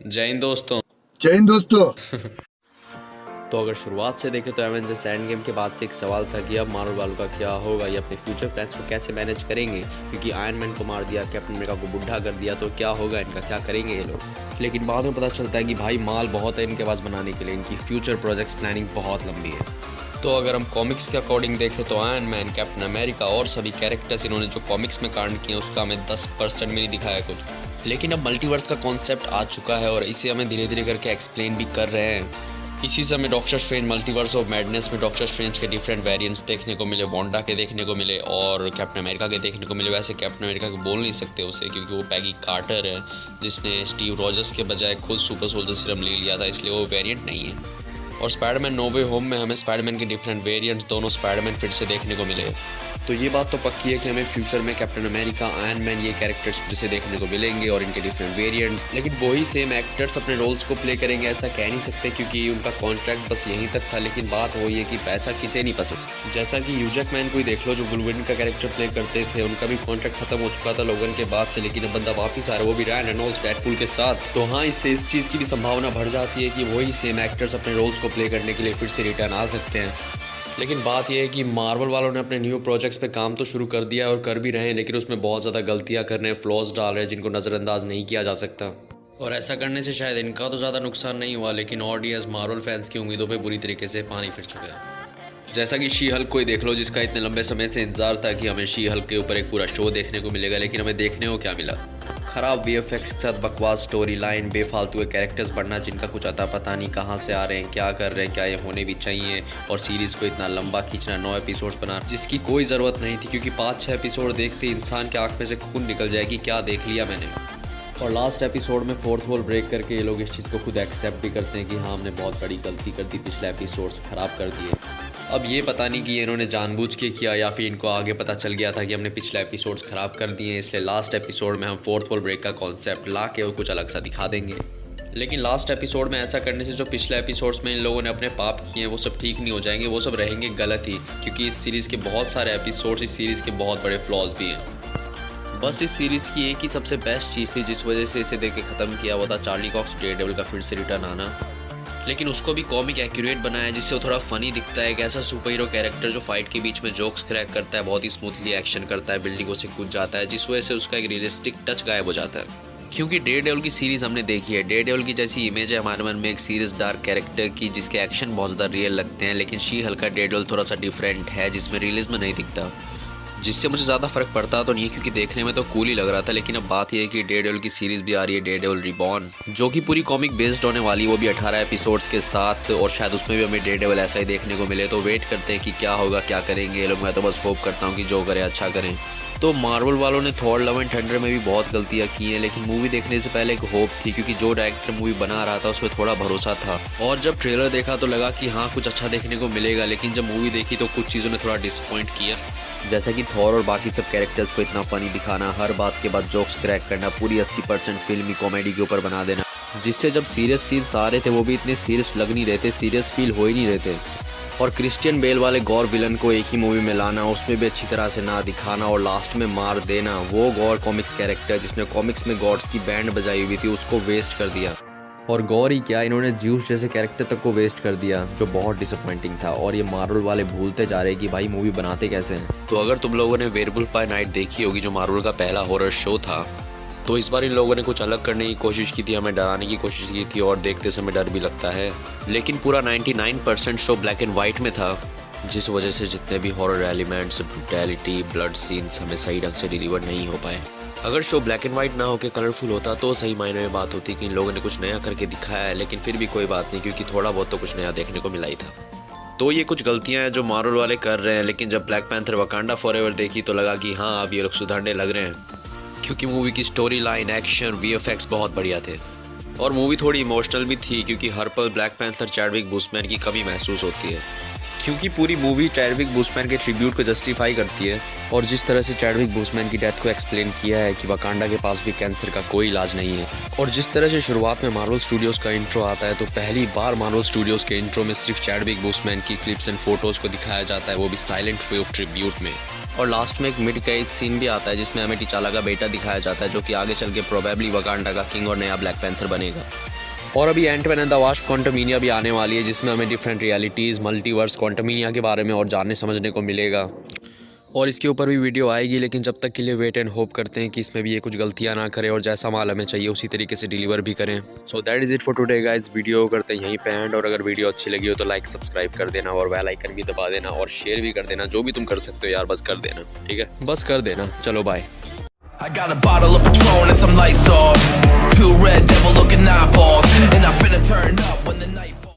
जय हिंद दोस्तों। जय हिंद दोस्तों। तो अगर शुरुआत से देखें तो एवेंजर्स एंड गेम के बाद से एक सवाल था कि अब मार्वल वालों का क्या होगा, ये अपने फ्यूचर प्लान्स को कैसे मैनेज करेंगे, क्योंकि आयरन मैन को मार दिया, कैप्टन अमेरिका को बुढ़ा कर दिया, तो क्या होगा इनका, क्या करेंगे ये लोग। लेकिन बाद में पता चलता है कि भाई माल बहुत है इनके पास बनाने के लिए, इनकी फ्यूचर प्रोजेक्ट्स प्लानिंग बहुत लंबी है। तो अगर हम कॉमिक्स के अकॉर्डिंग देखें तो आयरन मैन, कैप्टन अमेरिका और सभी कैरेक्टर्स इन्होंने जो कॉमिक्स में कांड किए उसका हमें 10% में नहीं दिखाया कुछ। लेकिन अब मल्टीवर्स का कॉन्सेप्ट आ चुका है और इसे हमें धीरे धीरे करके एक्सप्लेन भी कर रहे हैं। इसी समय doctor strange multiverse of madness में डॉक्टर स्ट्रेंज के डिफरेंट वेरिएंट्स देखने को मिले, वांडा के देखने को मिले और कैप्टन अमेरिका के देखने को मिले। वैसे कैप्टन अमेरिका को बोल नहीं सकते उसे क्योंकि वो पैगी कार्टर है जिसने स्टीव रॉजर्स के बजाय खुद सुपर सोल्जर सीरम ले लिया था, इसलिए वो वेरिएंट नहीं है। और स्पाइडरमैन नो वे होम में हमें स्पाइडरमैन के डिफरेंट वेरिएंट्स दोनों स्पाइडरमैन फिर से देखने को मिले। तो ये बात तो पक्की है कि हमें फ्यूचर में कैप्टन अमेरिका, आयरन मैन ये कैरेक्टर्स फिर से देखने को मिलेंगे और इनके डिफरेंट वेरिएंट्स। लेकिन वही सेम एक्टर्स अपने रोल्स को प्ले करेंगे ऐसा कह नहीं सकते क्योंकि उनका कॉन्ट्रैक्ट बस यहीं तक था। लेकिन बात वही है कि पैसा किसे नहीं पसंद। जैसा कि ह्यू जैकमैन को ही देख लो जो वुल्वरिन का कैरेक्टर प्ले करते थे, उनका भी कॉन्ट्रैक्ट खत्म हो चुका था लोगन के बाद से, लेकिन अब बंदा वापस आ रहा है, वो भी रायन रेनॉल्ड्स डेडपूल के साथ। तो हाँ, इससे इस चीज़ की भी संभावना बढ़ जाती है कि वही सेम एक्टर्स अपने रोल्स को प्ले करने के लिए फिर से रिटर्न आ सकते हैं। लेकिन बात यह है कि मार्वल वालों ने अपने न्यू प्रोजेक्ट्स पे काम तो शुरू कर दिया है और कर भी रहे हैं, लेकिन उसमें बहुत ज़्यादा गलतियां कर रहे हैं, फ्लॉज डाल रहे हैं जिनको नज़रअंदाज नहीं किया जा सकता। और ऐसा करने से शायद इनका तो ज़्यादा नुकसान नहीं हुआ, लेकिन ऑडियंस मार्वल फैंस की उम्मीदों पे बुरी तरीके से पानी फिर चुका है। जैसा कि शी हल्क को ही देख लो जिसका इतने लंबे समय से इंतजार था कि हमें शी हल्क के ऊपर एक पूरा शो देखने को मिलेगा, लेकिन हमें देखने को क्या मिला? खराब वीएफएक्स के साथ बकवास स्टोरी लाइन, बेफालतू के कैरेक्टर्स बढ़ना जिनका कुछ अता पता नहीं कहाँ से आ रहे हैं, क्या कर रहे हैं, क्या ये होने भी चाहिए, और सीरीज़ को इतना लंबा खींचना, 9 एपिसोड्स बना जिसकी कोई ज़रूरत नहीं थी, क्योंकि 5-6 एपिसोड देखते इंसान के आँख में से खून निकल जाएगी क्या देख लिया मैंने। और लास्ट एपिसोड में फोर्थ वॉल ब्रेक करके ये लोग इस चीज़ को खुद एक्सेप्ट भी करते हैं कि हाँ हमने बहुत बड़ी गलती कर दी, पिछले एपिसोड्स ख़राब कर दिए। अब ये पता नहीं कि इन्होंने जानबूझ के किया या फिर इनको आगे पता चल गया था कि हमने पिछले एपिसोड्स ख़राब कर दिए हैं, इसलिए लास्ट एपिसोड में हम फोर्थ वॉल ब्रेक का कॉन्सेप्ट ला के और कुछ अलग सा दिखा देंगे। लेकिन लास्ट एपिसोड में ऐसा करने से जो पिछले एपिसोड्स में इन लोगों ने अपने पाप किए हैं वो सब ठीक नहीं हो जाएंगे, वो सब रहेंगे गलत ही, क्योंकि इस सीरीज़ के बहुत सारे एपिसोड्स, इस सीरीज़ के बहुत बड़े फ्लॉज भी हैं। बस इस सीरीज़ की एक ही सबसे बेस्ट चीज़ थी जिस वजह से इसे देख के ख़त्म किया, वो था चार्ली कॉक्स डेयरडेविल का फिर से रिटर्न आना। लेकिन उसको भी कॉमिक एक्यूरेट बनाया जिससे वो थोड़ा फनी दिखता है। एक ऐसा सुपर हीरो कैरेक्टर जो फाइट के बीच में जोक्स क्रैक करता है, बहुत ही स्मूथली एक्शन करता है, बिल्डिंगों से कूद जाता है, जिस वजह से उसका एक रियलिस्टिक टच गायब हो जाता है। क्योंकि डेयरडेविल की सीरीज़ हमने देखी है, डेयरडेविल की जैसी इमेज है हमारे मन में एक सीरियस डार्क कैरेक्टर की जिसके एक्शन बहुत ज़्यादा रियल लगते हैं, लेकिन शी हल्क का डेयरडेविल थोड़ा सा डिफरेंट है जिसमें रियलिज्म नहीं दिखता, जिससे मुझे ज़्यादा फ़र्क पड़ता तो नहीं है क्योंकि देखने में तो कूल ही लग रहा था। लेकिन अब बात यह है कि डेयरडेविल की सीरीज़ भी आ रही है, डेयरडेविल रिबॉर्न, जो कि पूरी कॉमिक बेस्ड होने वाली है, वो भी 18 एपिसोड्स के साथ, और शायद उसमें भी हमें डेयरडेविल ऐसा ही देखने को मिले। तो वेट करते हैं कि क्या होगा, क्या करेंगे ये लोग। मैं तो बस होप करता हूँ कि जो करें अच्छा करें। तो मार्वल वालों ने थॉर लव एंड थंडर में भी बहुत गलतियाँ की हैं, लेकिन मूवी देखने से पहले एक होप थी क्योंकि जो डायरेक्टर मूवी बना रहा था उसमें थोड़ा भरोसा था। और जब ट्रेलर देखा तो लगा कि हाँ कुछ अच्छा देखने को मिलेगा, लेकिन जब मूवी देखी तो कुछ चीज़ों ने थोड़ा डिसअपॉइंट किया, जैसा कि थॉर और बाकी सब कैरेक्टर्स को इतना फनी दिखाना, हर बात के बाद जोक्स क्रैक करना, पूरी 80% फिल्मी कॉमेडी के ऊपर बना देना, जिससे जब सीरियस सीन्स आ रहे थे वो भी इतने सीरियस लग नहीं रहे थे, सीरियस फील हो ही नहीं रहे थे। और क्रिश्चियन बेल वाले गॉर विलन को एक ही मूवी में लाना, उसमें भी अच्छी तरह से ना दिखाना और लास्ट में मार देना, वो गॉर कॉमिक्स कैरेक्टर जिसने कॉमिक्स में गॉड्स की बैंड बजाई हुई थी उसको वेस्ट कर दिया। और गौर ही क्या, इन्होंने ज्यूस जैसे कैरेक्टर तक को वेस्ट कर दिया जो बहुत डिसअपॉइंटिंग था। और ये मार्वल वाले भूलते जा रहे हैं कि भाई मूवी बनाते कैसे हैं। तो अगर तुम लोगों ने वेयरवुल्फ बाय नाइट देखी होगी जो मार्वल का पहला हॉरर शो था, तो इस बार इन लोगों ने कुछ अलग करने की कोशिश की थी, हमें डराने की कोशिश की थी और देखते समय डर भी लगता है। लेकिन पूरा 99% शो ब्लैक एंड वाइट में था, जिस वजह से जितने भी horror elements, brutality, blood scenes हमें सही ढंग से डिलीवर नहीं हो पाए। अगर शो ब्लैक एंड वाइट ना होकर कलरफुल होता तो सही मायने में बात होती कि इन लोगों ने कुछ नया करके दिखाया है, लेकिन फिर भी कोई बात नहीं क्योंकि थोड़ा बहुत तो कुछ नया देखने को मिला ही था। तो ये कुछ गलतियां हैं जो मार्वल वाले कर रहे हैं, लेकिन जब ब्लैक पैंथर वकांडा फॉरएवर देखी तो लगा कि हाँ अब ये लोग सुधरने लग रहे हैं, क्योंकि मूवी की स्टोरी लाइन, एक्शन, वीएफएक्स बहुत बढ़िया थे। और मूवी थोड़ी इमोशनल भी थी क्योंकि हर पल ब्लैक पैंथर चैडविक बूसमैन की कमी महसूस होती है, क्योंकि पूरी मूवी चैडविक बूसमैन के ट्रिब्यूट को जस्टिफाई करती है। और जिस तरह से चैडविक बूसमैन की डेथ को एक्सप्लेन किया है कि वकांडा के पास भी कैंसर का कोई इलाज नहीं है, और जिस तरह से शुरुआत में मार्वल स्टूडियोज़ का इंट्रो आता है तो पहली बार मार्वल स्टूडियोज़ के इंट्रो में सिर्फ चैडविक बूसमैन की क्लिप्स एंड फोटोज़ को दिखाया जाता है, वो भी साइलेंट वे ऑफ ट्रिब्यूट में। और लास्ट में एक मिड का सीन भी आता है जिसमें हमें टिचाला का बेटा दिखाया जाता है जो कि आगे चल के प्रोबेबली वकांडा का किंग और नया ब्लैक पैंथर बनेगा। और अभी एंटमैन एंड द वास्प क्वांटमिनिया भी आने वाली है, जिसमें हमें डिफरेंट रियलिटीज़, मल्टीवर्स, क्वांटमिनिया के बारे में और जानने समझने को मिलेगा। और इसके ऊपर भी वीडियो आएगी, लेकिन जब तक के लिए वेट एंड होप करते हैं कि इसमें भी ये कुछ गलतियां ना करें और जैसा माल हमें चाहिए उसी तरीके से डिलीवर भी करें। So that is it for today guys. Video करते हैं यहीं पे एंड, और अगर वीडियो अच्छी लगी हो तो लाइक सब्सक्राइब कर देना और बेल आइकन भी दबा देना और शेयर भी कर देना। जो भी तुम कर सकते हो यार, बस कर देना, ठीक है, बस कर देना। चलो bye. I got a bottle of Patron and some lights off. Two red devil looking eyeballs, and I finna turn up when the night